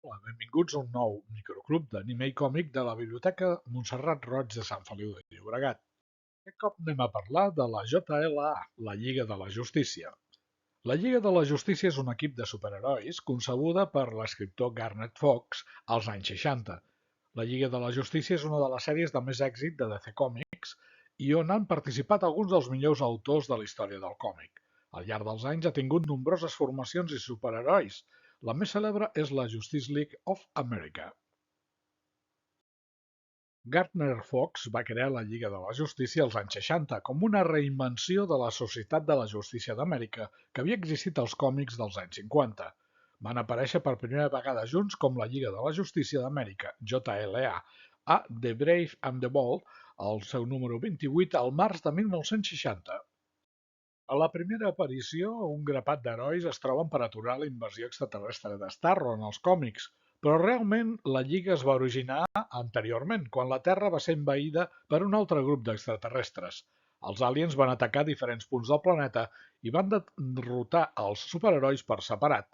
Hola, benvinguts a un nou microclub d'anime i còmic de la Biblioteca Montserrat Roig de Sant Feliu de Llobregat. Aquest cop anem a parlar de la JLA, la Lliga de la Justícia. La Lliga de la Justícia és un equip de superherois concebuda per l'escriptor Garnet Fox als anys 60. La Lliga de la Justícia és una de les sèries de més èxit de DC Comics i on han participat alguns dels millors autors de la història del còmic. Al llarg dels anys ha tingut nombroses formacions i superherois. La més cèlebre és la Justice League of America. Gardner Fox va crear la Lliga de la Justícia als anys 60 com una reinvenció de la Societat de la Justícia d'Amèrica que havia existit als còmics dels anys 50. Van aparèixer per primera vegada junts com la Lliga de la Justícia d'Amèrica, JLA, a The Brave and the Bold, el seu número 28, al març de 1960. A la primera aparició, un grapat d'herois es troben per aturar la invasió extraterrestre de Starro en els còmics, però realment la Lliga es va originar anteriorment, quan la Terra va ser envaïda per un altre grup d'extraterrestres. Els aliens van atacar diferents punts del planeta i van derrotar els superherois per separat.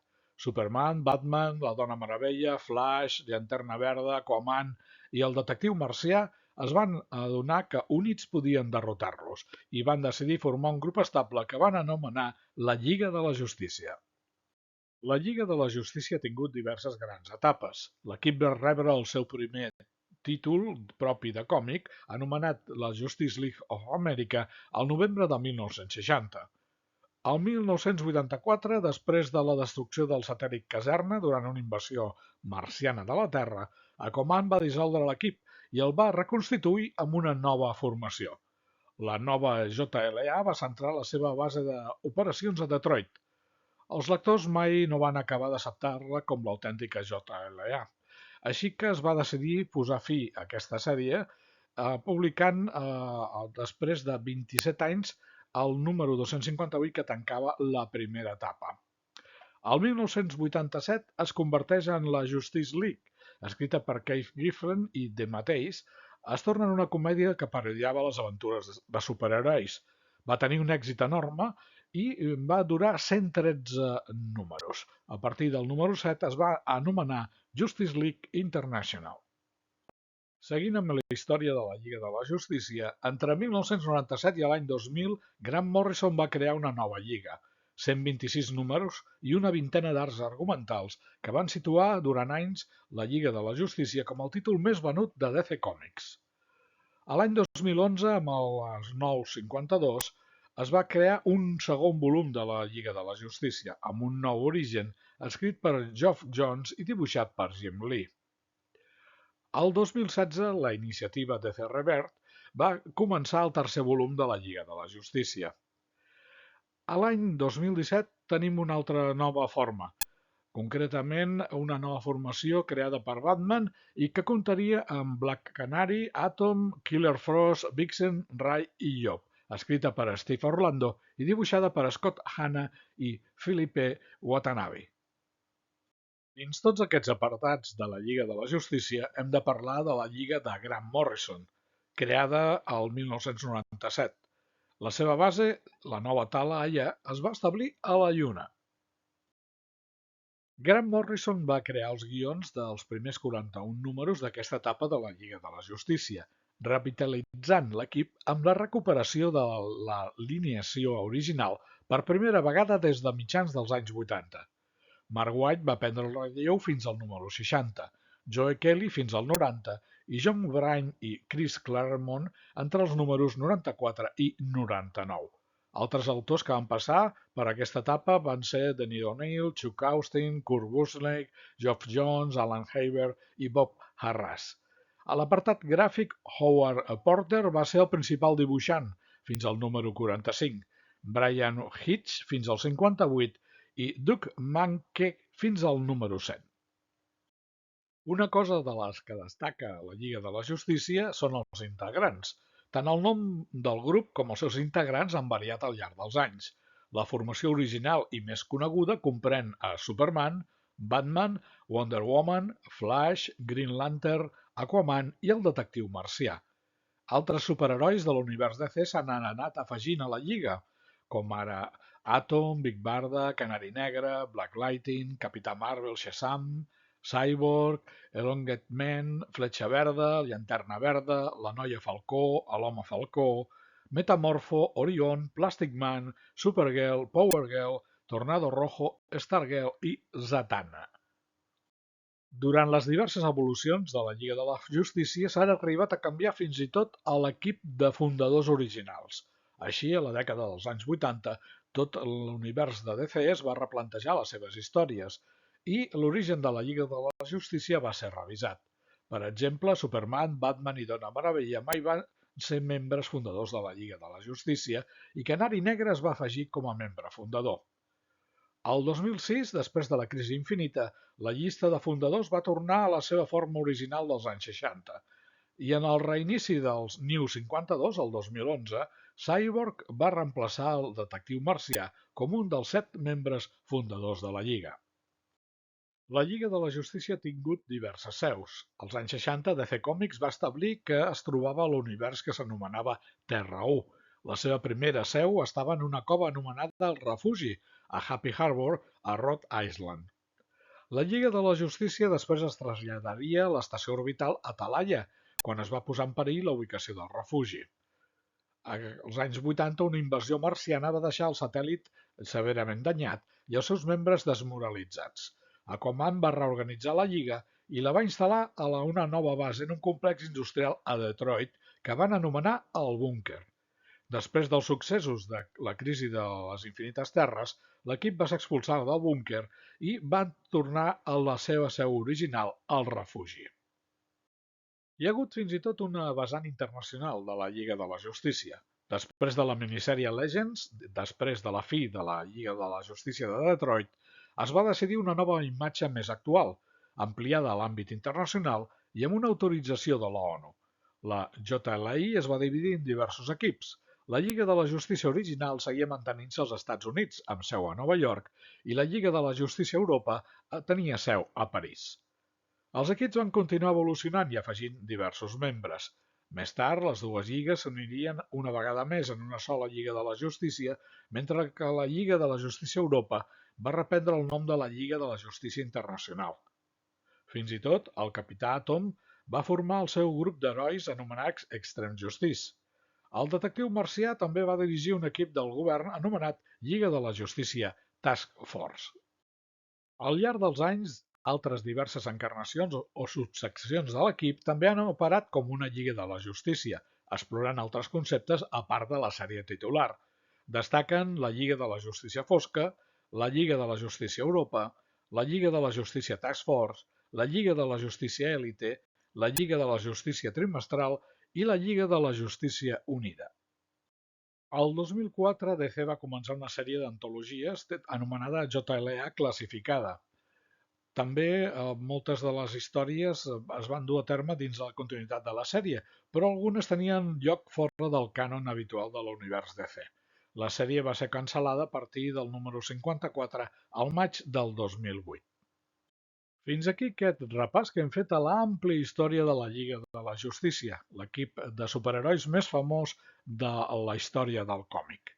Superman, Batman, la Dona Meravella, Flash, Llanterna Verda, Aquaman i el detectiu marcià es van adonar que units podien derrotar-los i van decidir formar un grup estable que van anomenar la Lliga de la Justícia. La Lliga de la Justícia ha tingut diverses grans etapes. L'equip va rebre el seu primer títol propi de còmic, anomenat la Justice League of America, al novembre de 1960. Al 1984, després de la destrucció del satèl·lit Caserna durant una invasió marciana de la Terra, Aquaman va dissoldre l'equip i el va reconstituir amb una nova formació. La nova JLA va centrar la seva base d'operacions a Detroit. Els lectors mai no van acabar d'acceptar-la com l'autèntica JLA, així que es va decidir posar fi a aquesta sèrie publicant després de 27 anys el número 258 que tancava la primera etapa. El 1987 es converteix en la Justice League, escrita per Keith Giffen i DeMatteis. Es torna en una comèdia que parodiava les aventures de superherois. Va tenir un èxit enorme i va durar 113 números. A partir del número 7 es va anomenar Justice League International. Seguint amb la història de la Lliga de la Justícia, entre 1997 i l'any 2000, Grant Morrison va crear una nova lliga, 126 números i una vintena d'arcs argumentals que van situar durant anys la Lliga de la Justícia com el títol més venut de DC Comics. A l'any 2011, amb els nous 52, es va crear un segon volum de la Lliga de la Justícia, amb un nou origen, escrit per Geoff Johns i dibuixat per Jim Lee. El 2016, la iniciativa DC Rebirth va començar el tercer volum de la Lliga de la Justícia. A l'any 2017 tenim una altra nova forma, concretament una nova formació creada per Batman i que comptaria amb Black Canary, Atom, Killer Frost, Vixen, Ray i Job, escrita per Steve Orlando i dibuixada per Scott Hanna i Philippe Watanabe. Dins tots aquests apartats de la Lliga de la Justícia hem de parlar de la Lliga de Grant Morrison, creada el 1997. La seva base, la nova Talaia, es va establir a la Lluna. Grant Morrison va crear els guions dels primers 41 números d'aquesta etapa de la Lliga de la Justícia, revitalitzant l'equip amb la recuperació de l'alineació original per primera vegada des de mitjans dels anys 80. Mark Waid va prendre el relleu fins al número 60, Joe Kelly fins al 90 i John Byrne i Chris Claremont entre els números 94 i 99. Altres autors que van passar per aquesta etapa van ser Denny O'Neil, Chuck Austin, Kurt Busiek, Geoff Johns, Alan Haber i Bob Harras. A l'apartat gràfic, Howard Porter va ser el principal dibuixant fins al número 45, Brian Hitch fins al 58 i Doug Mahnke fins al número 100. Una cosa de les que destaca la Lliga de la Justícia són els integrants. Tant el nom del grup com els seus integrants han variat al llarg dels anys. La formació original i més coneguda comprèn a Superman, Batman, Wonder Woman, Flash, Green Lantern, Aquaman i el detectiu marcià. Altres superherois de l'univers DC s'han anat afegint a la Lliga, com ara Atom, Big Barda, Canari Negre, Black Lightning, Capità Marvel, Shazam, Cyborg, Elongate Man, Fletxa Verda, Llanterna Verda, la Noia Falcó, l'Home Falcó, Metamorfo, Orion, Plastic Man, Supergirl, Power Girl, Tornado Rojo, Stargirl i Zatanna. Durant les diverses evolucions de la Lliga de la Justícia s'ha arribat a canviar fins i tot a l'equip de fundadors originals. Així, a la dècada dels anys 80, tot l'univers de DC es va replantejar les seves històries i l'origen de la Lliga de la Justícia va ser revisat. Per exemple, Superman, Batman i Dona Meravella mai van ser membres fundadors de la Lliga de la Justícia i Canari Negre es va afegir com a membre fundador. El 2006, després de la crisi infinita, la llista de fundadors va tornar a la seva forma original dels anys 60, i en el reinici dels New 52, el 2011, Cyborg va reemplaçar el detectiu marcià com un dels 7 membres fundadors de la Lliga. La Lliga de la Justícia ha tingut diverses seus. Als anys 60, DC Comics va establir que es trobava a l'univers que s'anomenava Terra 1. La seva primera seu estava en una cova anomenada El Refugi, a Happy Harbor, a Rhode Island. La Lliga de la Justícia després es traslladaria a l'estació orbital Atalaya, quan es va posar en perill la ubicació del refugi. Als anys 80, una invasió marciana va deixar el satèl·lit severament danyat i els seus membres desmoralitzats. Aquaman va reorganitzar la Lliga i la va instal·lar a una nova base en un complex industrial a Detroit que van anomenar el Búnquer. Després dels successos de la crisi de les infinites terres, l'equip va ser expulsat del búnquer i van tornar a la seva seu original, al refugi. Hi ha hagut fins i tot una vessant internacional de la Lliga de la Justícia. Després de la minissèrie Legends, després de la fi de la Lliga de la Justícia de Detroit, es va decidir una nova imatge més actual, ampliada a l'àmbit internacional i amb una autorització de la ONU. La JLI es va dividir en diversos equips. La Lliga de la Justícia original seguia mantenint-se als Estats Units, amb seu a Nova York, i la Lliga de la Justícia Europa tenia seu a París. Els equips van continuar evolucionant i afegint diversos membres. Més tard, les dues lligues s'unirien una vegada més en una sola Lliga de la Justícia, mentre que la Lliga de la Justícia Europa va reprendre el nom de la Lliga de la Justícia Internacional. Fins i tot, el Capità Atom va formar el seu grup d'herois anomenats Extreme Justice. El detectiu marcià també va dirigir un equip del govern anomenat Lliga de la Justícia Task Force. Al llarg dels anys, altres diverses encarnacions o subseccions de l'equip també han operat com una Lliga de la Justícia, explorant altres conceptes a part de la sèrie titular. Destaquen la Lliga de la Justícia Fosca, la Lliga de la Justícia Europa, la Lliga de la Justícia Task Force, la Lliga de la Justícia Elite, la Lliga de la Justícia Trimestral i la Lliga de la Justícia Unida. El 2004, DC va començar una sèrie d'antologies anomenada JLA classificada. També moltes de les històries es van dur a terme dins la continuïtat de la sèrie, però algunes tenien lloc fora del cànon habitual de l'univers DC. La sèrie va ser cancel·lada a partir del número 54 al maig del 2008. Fins aquí aquest repàs que hem fet a l'àmplia història de la Lliga de la Justícia, l'equip de superherois més famós de la història del còmic.